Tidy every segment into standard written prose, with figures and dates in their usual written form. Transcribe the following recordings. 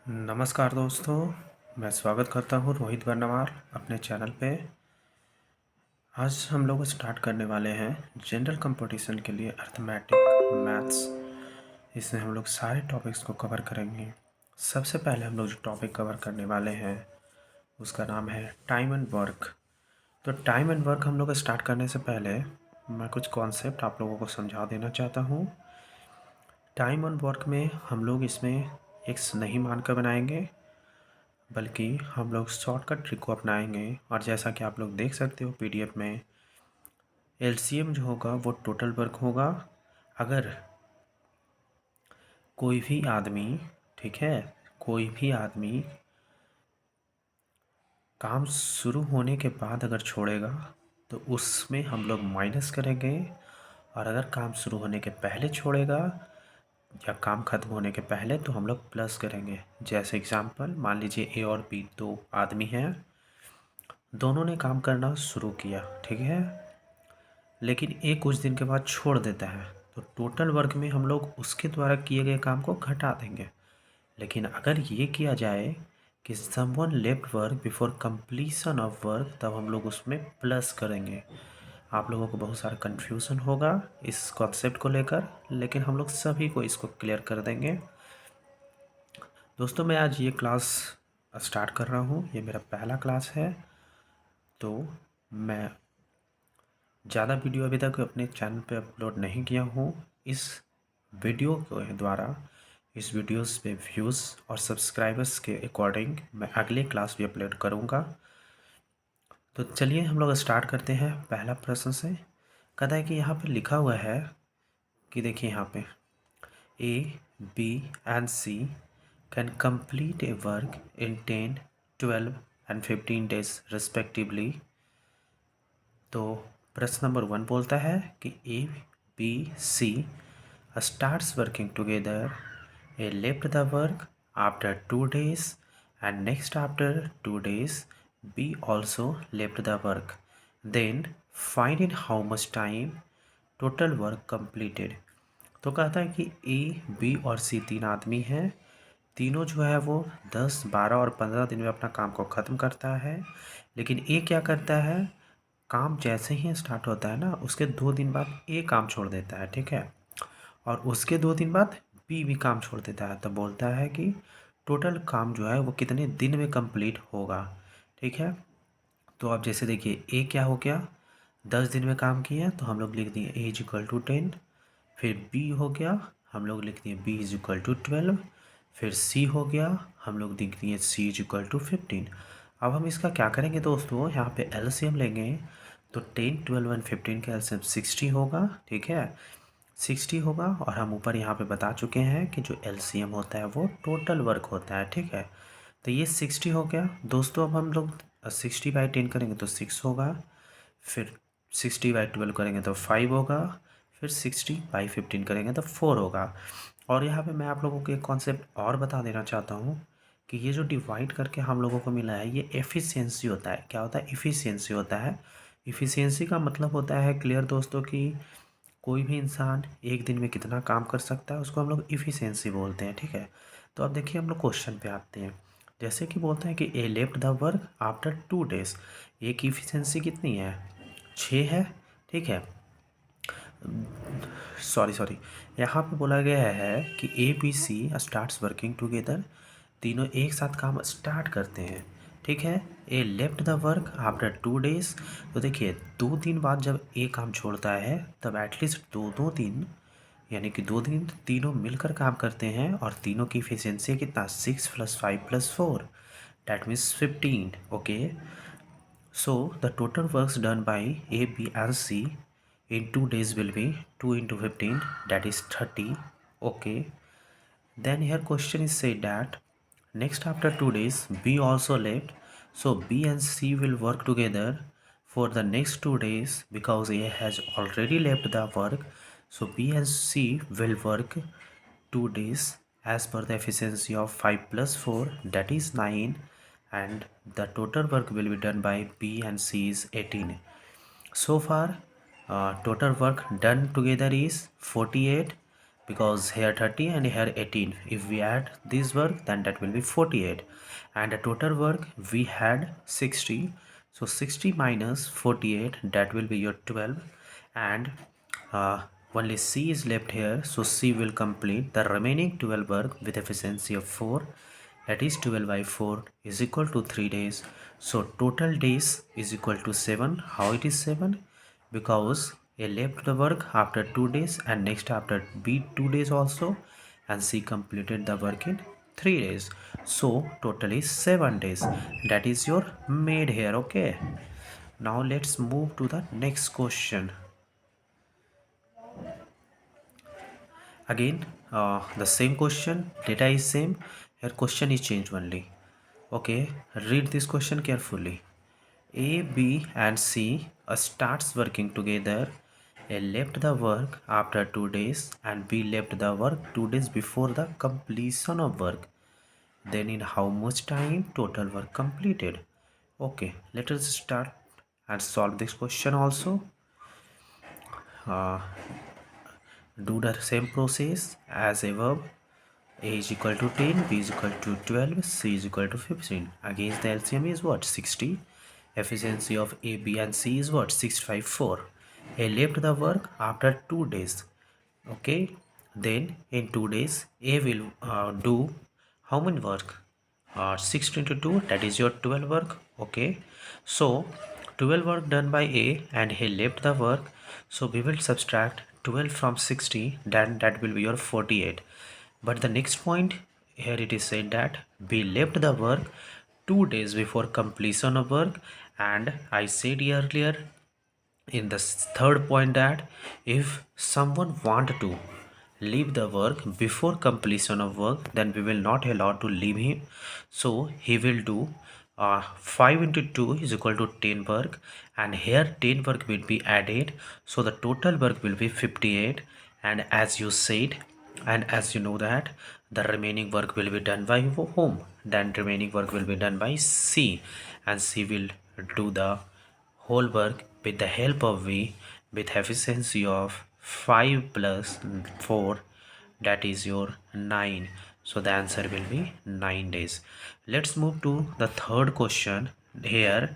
नमस्कार दोस्तों, मैं स्वागत करता हूँ रोहित वर्नवाल अपने चैनल पे। आज हम लोग स्टार्ट करने वाले हैं जनरल कंपटीशन के लिए अर्थमेटिक मैथ्स। इसमें हम लोग सारे टॉपिक्स को कवर करेंगे। सबसे पहले हम लोग जो टॉपिक कवर करने वाले हैं उसका नाम है टाइम एंड वर्क। तो टाइम एंड वर्क हम लोग स्टार्ट करने से पहले मैं कुछ कॉन्सेप्ट आप लोगों को समझा देना चाहता हूँ। टाइम एंड वर्क में हम लोग इसमें एक्स नहीं मानकर बनाएंगे, बल्कि हम लोग शॉर्टकट ट्रिक को अपनाएंगे। और जैसा कि आप लोग देख सकते हो पीडीएफ में, एलसीएम जो होगा वो टोटल वर्क होगा। अगर कोई भी आदमी, ठीक है, कोई भी आदमी काम शुरू होने के बाद अगर छोड़ेगा तो उसमें हम लोग माइनस करेंगे, और अगर काम शुरू होने के पहले छोड़ेगा या काम ख़त्म होने के पहले तो हम लोग प्लस करेंगे। जैसे एग्जांपल, मान लीजिए ए और बी दो आदमी हैं, दोनों ने काम करना शुरू किया, ठीक है, लेकिन एक कुछ दिन के बाद छोड़ देता है, तो टोटल वर्क में हम लोग उसके द्वारा किए गए काम को घटा देंगे। लेकिन अगर ये किया जाए कि someone left work before completion of work, तब हम लोग उसमें प्लस करेंगे। आप लोगों को बहुत सारा कन्फ्यूज़न होगा इस कॉन्सेप्ट को लेकर, लेकिन हम लोग सभी को इसको क्लियर कर देंगे। दोस्तों, मैं आज ये क्लास स्टार्ट कर रहा हूँ, ये मेरा पहला क्लास है। तो मैं ज़्यादा वीडियो अभी तक अपने चैनल पे अपलोड नहीं किया हूँ। इस वीडियो के द्वारा, इस वीडियोस पे व्यूज़ और सब्सक्राइबर्स के अकॉर्डिंग मैं अगले क्लास भी अपलोड करूँगा। तो चलिए हम लोग स्टार्ट करते हैं पहला प्रश्न से। कहता है कि यहाँ पे लिखा हुआ है कि देखिए यहाँ पे A, B and C can complete a work in 10, 12 and 15 days respectively. तो प्रश्न नंबर 1 बोलता है कि A, B, C starts working together, A left the work after 2 days and next after 2 days B also left the work. Then find in how much time total work completed. तो कहता है कि A, B और सी तीन आदमी हैं, तीनों जो है वो 10, 12 और 15 दिन में अपना काम को ख़त्म करता है। लेकिन ए क्या करता है, काम जैसे ही स्टार्ट होता है ना, उसके 2 दिन बाद ए काम छोड़ देता है, ठीक है, और उसके 2 दिन बाद बी भी काम छोड़ देता है। तो बोलता है कि टोटल काम जो है वो कितने दिन में कंप्लीट होगा, ठीक है। तो अब जैसे देखिए ए क्या हो गया, 10 दिन में काम किया, तो हम लोग लिख दिए ए इज इक्वल टू 10। फिर बी हो गया, हम लोग लिख दिए बी इज इक्वल टू 12। फिर सी हो गया, हम लोग लिख दिए सी इज इक्वल टू 15। अब हम इसका क्या करेंगे दोस्तों, यहाँ पे एलसीएम लेंगे। तो 10, 12 एंड 15 का एलसीएम 60 होगा, ठीक है, 60 होगा। और हम ऊपर यहाँ पे बता चुके हैं कि जो एलसीएम होता है वो टोटल वर्क होता है, ठीक है। तो ये 60 हो गया दोस्तों। अब हम लोग 60/10 करेंगे तो 6 होगा, फिर 60/12 करेंगे तो 5 होगा, फिर 60/15 करेंगे तो 4 होगा। और यहाँ पे मैं आप लोगों को एक कॉन्सेप्ट और बता देना चाहता हूँ कि ये जो डिवाइड करके हम लोगों को मिला है ये एफिशिएंसी होता है। क्या होता है, एफिशिएंसी होता है। एफिशिएंसी का मतलब होता है क्लियर दोस्तों कि कोई भी इंसान एक दिन में कितना काम कर सकता है, उसको हम लोग इफ़िशियंसी बोलते हैं, ठीक है। तो अब देखिए हम लोग क्वेश्चन पे आते हैं। जैसे कि बोलते हैं कि A left the work after 2 days। A की इफ़िशियंसी कितनी है, 6 है, ठीक है। सॉरी, यहाँ पे बोला गया है कि A, B, C starts working together, तीनों एक साथ काम स्टार्ट करते हैं, ठीक है। A left the work after 2 days। तो देखिए 2 दिन बाद जब ए काम छोड़ता है तब एटलीस्ट दो दिन, यानी कि 2 दिन तीनों मिलकर काम करते हैं, और तीनों की इफिशियंसी कितना, 6 + 5 + 4, that means 15। Okay, so the total works done by A, B and C in 2 days will be 2 into 15, that is 30. Okay, then here question is said that next after 2 days B also left, so B and C will work together for the next 2 days because A has already left the work. So B and C will work 2 days as per the efficiency of 5 + 4, that is 9, and the total work will be done by B and C is 18. So far total work done together is 48, because here 30 and here 18. If we add this work, then that will be 48, and the total work we had 60. So 60 minus 48, that will be your 12, and uh, only C is left here, so C will complete the remaining 12 work with efficiency of 4. That is 12 by 4 is equal to 3 days. So total days is equal to 7. How it is 7? Because A left the work after 2 days and next after B 2 days also, and C completed the work in 3 days. So total is 7 days. That is your made here. Okay. Now let's move to the next question. Again, the same question, data is same, here question is changed only. Okay, read this question carefully. A, B and C starts working together. A left the work after 2 days and B left the work 2 days before the completion of work. Then in how much time total work completed? Okay, let us start and solve this question also. Uh, do the same process as above. A is equal to 10, B is equal to 12, C is equal to 15. Against the LCM is what? 60. Efficiency of A, B and C is what? 654. A left the work after 2 days. Okay. Then in 2 days, A will do how many work? 6 into 2, that is your 12 work. Okay. So 12 work done by A and he left the work. So we will subtract 12 from 60, then that will be your 48. But the next point here it is said that we left the work 2 days before completion of work, and I said earlier in the third point that if someone want to leave the work before completion of work, then we will not allow to leave him. So he will do 5 into 2 is equal to 10 work, and here 10 work will be added, so the total work will be 58. And as you said, and as you know that the remaining work will be done by whom? Then remaining work will be done by C, and C will do the whole work with the help of V with efficiency of 5 plus 4, that is your 9. So the answer will be 9 days. Let's move to the third question. Here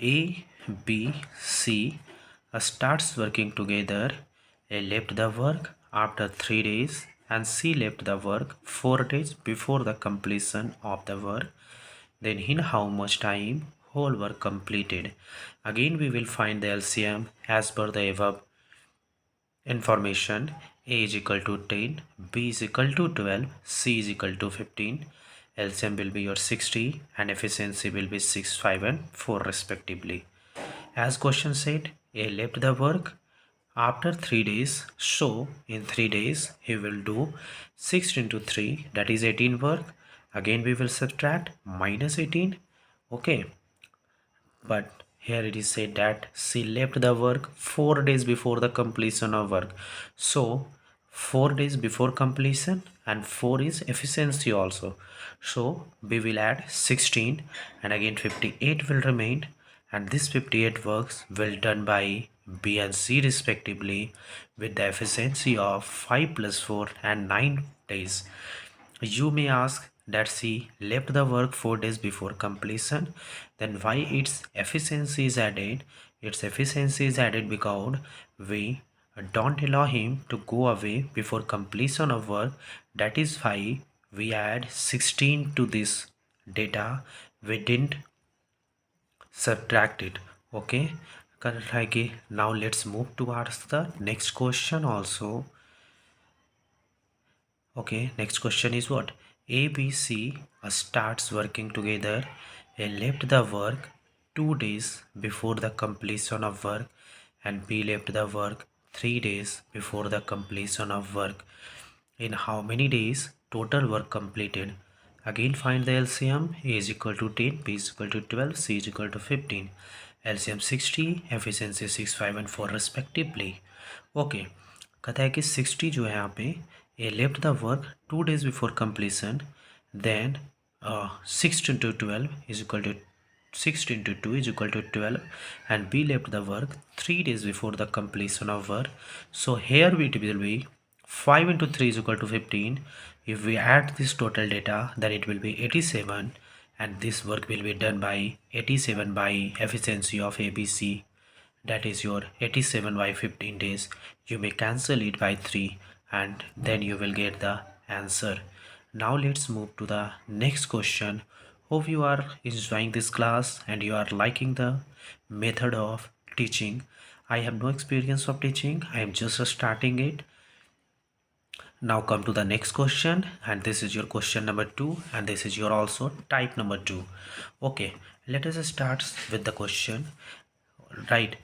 A, B, C starts working together. A left the work after 3 days and C left the work 4 days before the completion of the work. Then in how much time whole work completed? Again we will find the LCM as per the above information. A is equal to 10, B is equal to 12, C is equal to 15. LCM will be your 60 and efficiency will be 6, 5 and 4 respectively. As question said, A left the work after 3 days, so in 3 days he will do 6 into 3, that is 18 work. Again we will subtract minus 18. Okay, but here it is said that she left the work 4 days before the completion of work. So 4 days before completion, and 4 is efficiency also. So we will add 16 and again 58 will remain, and this 58 works will done by B and C respectively with the efficiency of 5 plus 4 and 9 days. You may ask that she left the work 4 days before completion, then why its efficiency is added? Its efficiency is added because we don't allow him to go away before completion of work. That is why we add 16 to this data. We didn't subtract it. Okay, correct. Now let's move towards the next question also. Okay, next question is what? A, B, C starts working together. A left the work 2 days before the completion of work, and B left the work 3 days before the completion of work. In how many days total work completed? Again find the LCM. A is equal to 10, B is equal to 12, C is equal to 15. LCM 60, efficiency 6, 5 and 4 respectively. Okay, कहता है कि 60 जो है यहाँ पे A left the work 2 days before completion, then 6 into 12 is equal to 6 into 2 is equal to 12, and B left the work 3 days before the completion of work. So here it will be 5 into 3 is equal to 15. If we add this total data, then it will be 87, and this work will be done by 87 by efficiency of ABC. That is your 87 by 15 days. You may cancel it by 3 and then you will get the answer. Now let's move to the next question. Hope you are enjoying this class and you are liking the method of teaching. I have no experience of teaching. I am just starting it. Now come to the next question, and this is your question number 2 and this is your also type number 2. Okay, let us start with the question. Right,